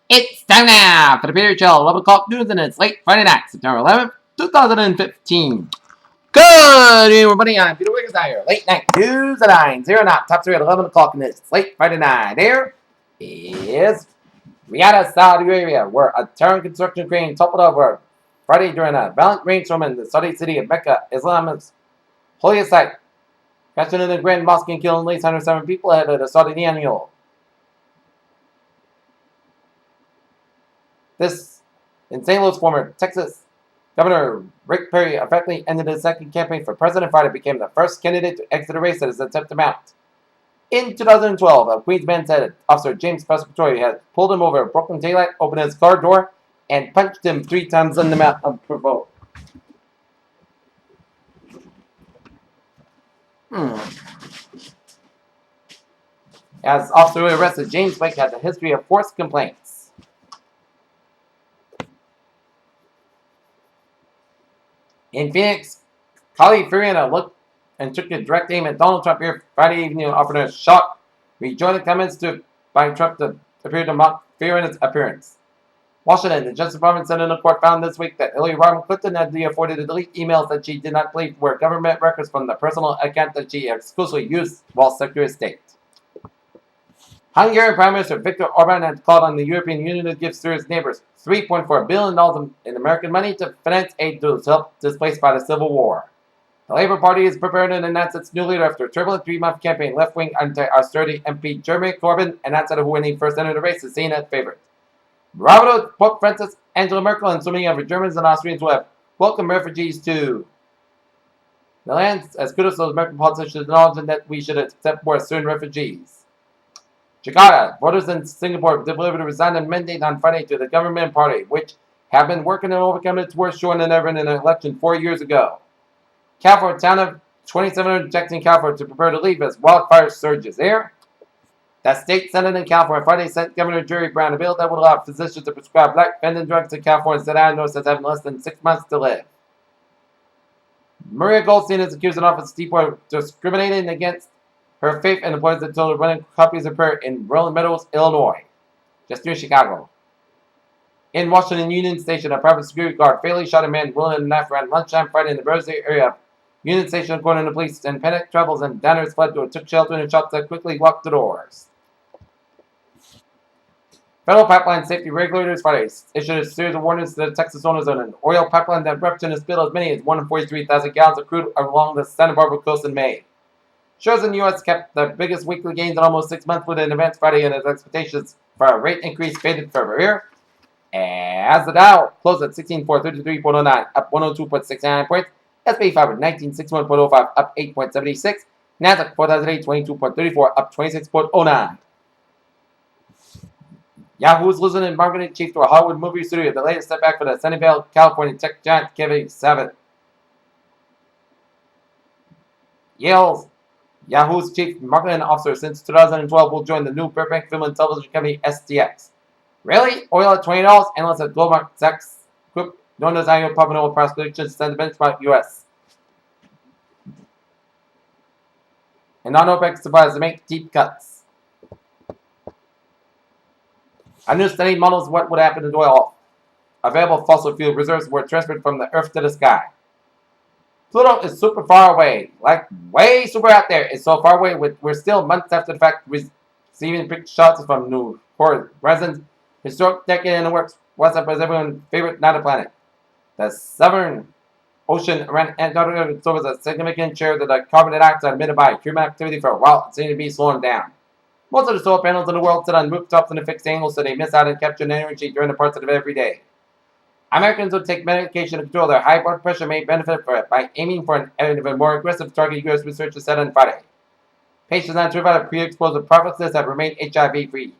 It's time now for the Peter Chill 11 o'clock news, and it's late Friday night, September 11th, 2015. Good evening, everybody. I'm Peter Wiggins here. Late night news at 9:09. Top 3 at 11 o'clock, and it's late Friday night. Here is Riyadh, Saudi Arabia, where a Terran construction crane toppled over Friday during a violent rainstorm in the Saudi city of Mecca, Islam's holiest site. Crashing in the Grand Mosque and killing at least 107 people ahead of the Saudi annual. This in St. Louis, former Texas Governor Rick Perry effectively ended his second campaign for president Friday, became the first candidate to exit a race at his attempt to mount. In 2012, a Queens man said Officer James Pescatore had pulled him over, broken taillight, opened his car door, and punched him 3 times in the mouth unprovoked. As officer who arrested James Blake has a history of force complaints. In Phoenix, Kali Furiana looked and took a direct aim at Donald Trump here Friday evening, offering a shock, rejoined the comments by Trump to appear to mock Furiana's appearance. Washington, the Justice Department said in a court found this week that Hillary Rodham Clinton had been afforded to delete emails that she did not believe were government records from the personal account that she exclusively used while Secretary of State. Hungarian Prime Minister Viktor Orban has called on the European Union to give Syria's neighbors $3.4 billion in American money to finance aid to those helped displaced by the civil war. The Labour Party is preparing to announce its new leader after a turbulent 3-month campaign. Left-wing anti-austerity MP Jeremy Corbyn announced that when he first entered the race is seen as favorite. Bravo, Pope Francis, Angela Merkel, and so many other Germans and Austrians who have welcomed refugees to the land as kudos to those American politicians acknowledging that we should accept more Syrian refugees. Jakarta, voters in Singapore delivered a resigned mandate on Friday to the government party, which have been working to overcome its worst showing than ever in an election 4 years ago. California, town of 2,700 Jackson, California, to prepare to leave as wildfire surges there. The state senate in California Friday sent Governor Jerry Brown a bill that would allow physicians to prescribe black-vending drugs in California instead of nurses as having less than 6 months to live. Maria Goldstein is accused in office of discriminating against her faith and employees that told her running copies of prayer in Rolling Meadows, Illinois, just near Chicago. In Washington Union Station, a private security guard fatally shot a man wielding a knife around lunchtime Friday in the Jersey area of Union Station, according to police, and panic troubles and diners fled to took shelter in the shops that quickly locked the doors. Federal pipeline safety regulators Friday issued a series of warnings to the Texas owners on an oil pipeline that ruptured and spilled as many as 143,000 gallons of crude along the Santa Barbara coast in May. Shares in the U.S. kept the biggest weekly gains in almost 6 months with an advance Friday, and its expectations for a rate increase faded further here. As the Dow closed at 16,433.09, up 102.69 points. S&P 500 1961.05, up 8.76. Nasdaq 4,822.34, up 26.09. Yahoo's losing in marketing chief to a Hollywood movie studio, the latest setback for the Sunnyvale, California tech giant Kevin Savant. Yahoo's chief marketing officer since 2012 will join the new Burbank film and television company STX. Really? Oil at $20? Analysts at Goldman Sachs Group, known as annual public oil price predictions, send the benchmark US. And non-OPEC suppliers to make deep cuts. A new study models what would happen to oil. Available fossil fuel reserves were transferred from the Earth to the sky. Pluto is super far away, like way super out there. It's so far away, we're still months after the fact receiving big shots from new horizons. Historic decade in the works. What's up as everyone's favorite not a planet? The Southern Ocean around Antarctica serves a significant share of the carbon dioxide emitted by human activity for a while. It seems to be slowing down. Most of the solar panels in the world sit on rooftops in a fixed angle, so they miss out on capturing energy during the parts of it every day. Americans who take medication to control their high blood pressure may benefit from it by aiming for an even more aggressive target, U.S. researchers said on Friday. Patients on Truvada pre-exposed prophylaxis have remained HIV-free.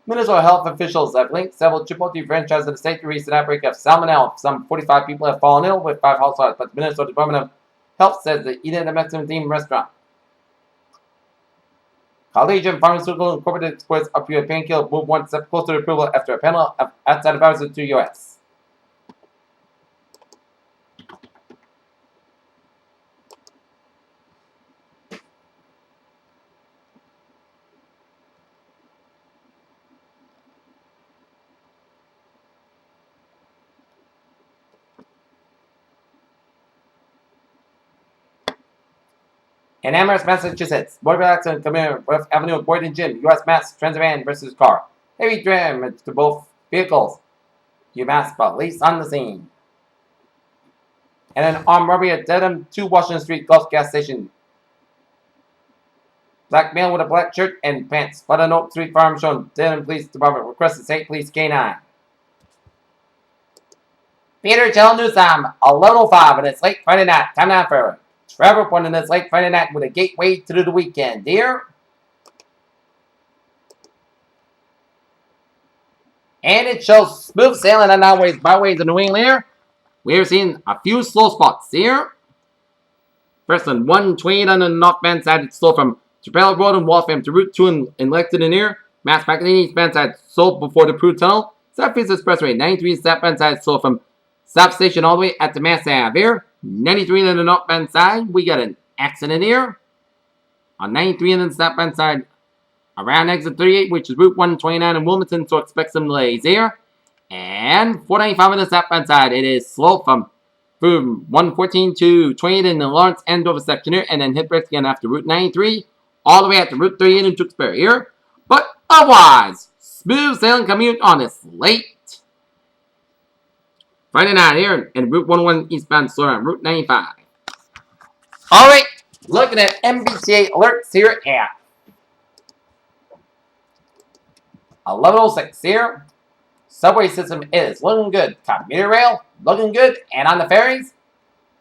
Minnesota health officials have linked several Chipotle franchises in the state to recent outbreak of salmonella. Some 45 people have fallen ill with 5 households, but the Minnesota Department of Health says they eat at a Mexican-themed restaurant. Collegium Pharmaceutical Incorporated exports opioid painkiller move one step closer to approval after a panel of outside advisors to U.S. In Amherst, Massachusetts, motor accident committed West Avenue, Boynton Gym, U.S. Mass Transit van versus car. Heavy damage to both vehicles. UMass police on the scene. And an armed robbery at Dedham 2 Washington Street Gulf gas station. Black male with a black shirt and pants. Flood on Oak Street Farm shown. Dedham Police Department requested St. Police K9. Peter Chell News Time, 11:05, and it's late Friday night. Time now for Trevor pointing this late Friday night with a gateway to the weekend. Dear. And it shows smooth sailing on our ways, byways of New England here. We are seeing a few slow spots here. First on 128 on the northbound side, it's slow from Trapelo Road and Waltham to Route 2 in Lexington here. Mass back on the eastbound side, slow before the Prue Tunnel. Southeast Expressway, 93 southbound side, slow from South Station all the way at the Mass Ave here. 93 on the northbound side, we got an accident here. On 93 on the southbound side, around exit 38, which is Route 129 in Wilmington, so expect some delays here. And 495 on the southbound side, it is slow from 114 to 28 in the Lawrence Andover section here, and then hit brakes again after Route 93, all the way out to Route 38 in Tewksbury here. But otherwise, smooth sailing commute on this late Friday night here, and Route 101 eastbound slow on Route 95. Alright, looking at MBTA alerts here at 11:06 here. Subway system is looking good. Commuter rail, looking good. And on the ferries,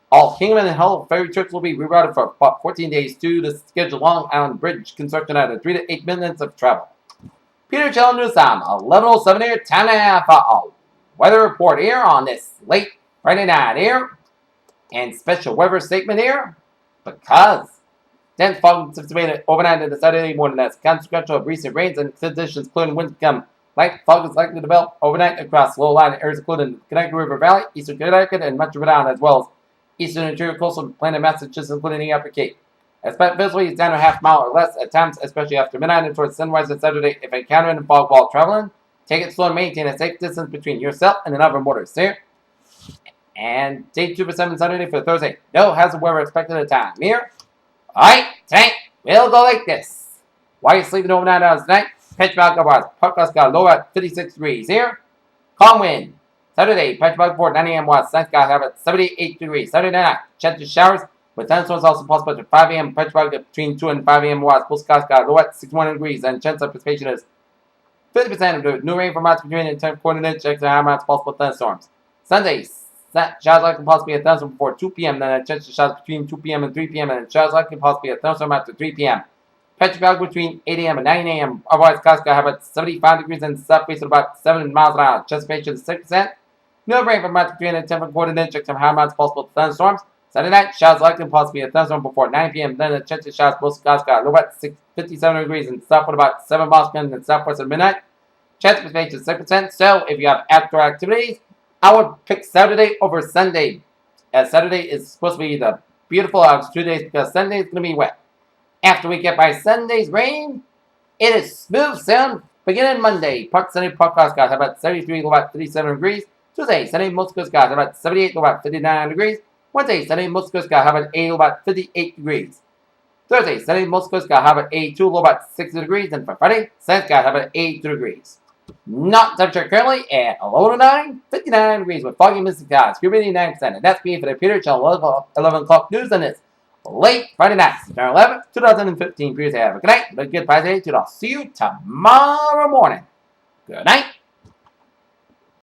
all Kingman and Hull ferry trips will be rerouted for about 14 days due to scheduled Long Island Bridge construction at 3 to 8 minutes of travel. Peter Chell News Time, 11:07 here. Time and a half a weather report here on this late Friday night here. And special weather statement here. Because dense fog anticipated overnight into Saturday morning as consequential of recent rains and conditions, including winds become light fog is likely to develop overnight across low-lying areas including Connecticut River Valley, eastern Connecticut, and much of Rhode Island, as well as eastern interior coastal plain of Massachusetts, including the Upper Cape. Expect visibility down to a half mile or less at times, especially after midnight and towards sunrise on Saturday. If encountering fog while traveling, take it slow and maintain a safe distance between yourself and another motorist here. And day 2 for 7 Saturday for Thursday. No hazard weather expected at a time here. Alright, tonight we'll go like this. While you're sleeping overnight hours tonight, pitch black otherwise. Podcast got low at 56 degrees here. Calm wind. Saturday, pitch black before 9 a.m. watts. Sun sky have at 78 degrees. Saturday night, chance of showers with thunderstorms also possible at 5 a.m. Pitch black between 2 and 5 a.m. watts. Full sky low at 61 degrees. And chance of precipitation is 50% of the new rain for months between and 10 quarter-inch checks and high amounts possible thunderstorms. Sunday, showers likely possibly a thunderstorm before 2 p.m. Then a chance of showers between 2 p.m. and 3 p.m. And showers likely possibly a thunderstorm after 3 p.m. Pitch black between 8 a.m. and 9 a.m. Otherwise, skies going to have about 75 degrees and southwest at about 7 miles an hour. Precipitation is 6%. No rain for months between and 10 quarter-inch checks and high amounts possible thunderstorms. Saturday night, showers likely possibly a thunderstorm before 9 p.m. Then a chance of showers most skies got low at 57 degrees and south at about 7 miles per minute and southwest at midnight. Chance of precipitation is 6%. So, if you have outdoor activities, I would pick Saturday over Sunday, as Saturday is supposed to be the beautiful of 2 days because Sunday is going to be wet. After we get by Sunday's rain, it is smooth sailing beginning Monday. Park Sunday, Park Coast skies have about 73, low about 37 degrees. Tuesday, Sunday, most coast skies have about 78, low about 59 degrees. Wednesday, Sunday, most coast skies have about 80, low about 58 degrees. Thursday, Sunday, most coast skies have about 82, low about 60 degrees. And for Friday, Sunday skies have about 82 degrees. Not temperature currently at 11:09, 59 degrees with foggy misty skies, humidity 9%. And that's me for the Peter Channel 11 o'clock news on this late Friday night, September 11th, 2015. Please have a good night, a good Friday. I'll see you tomorrow morning. Good night.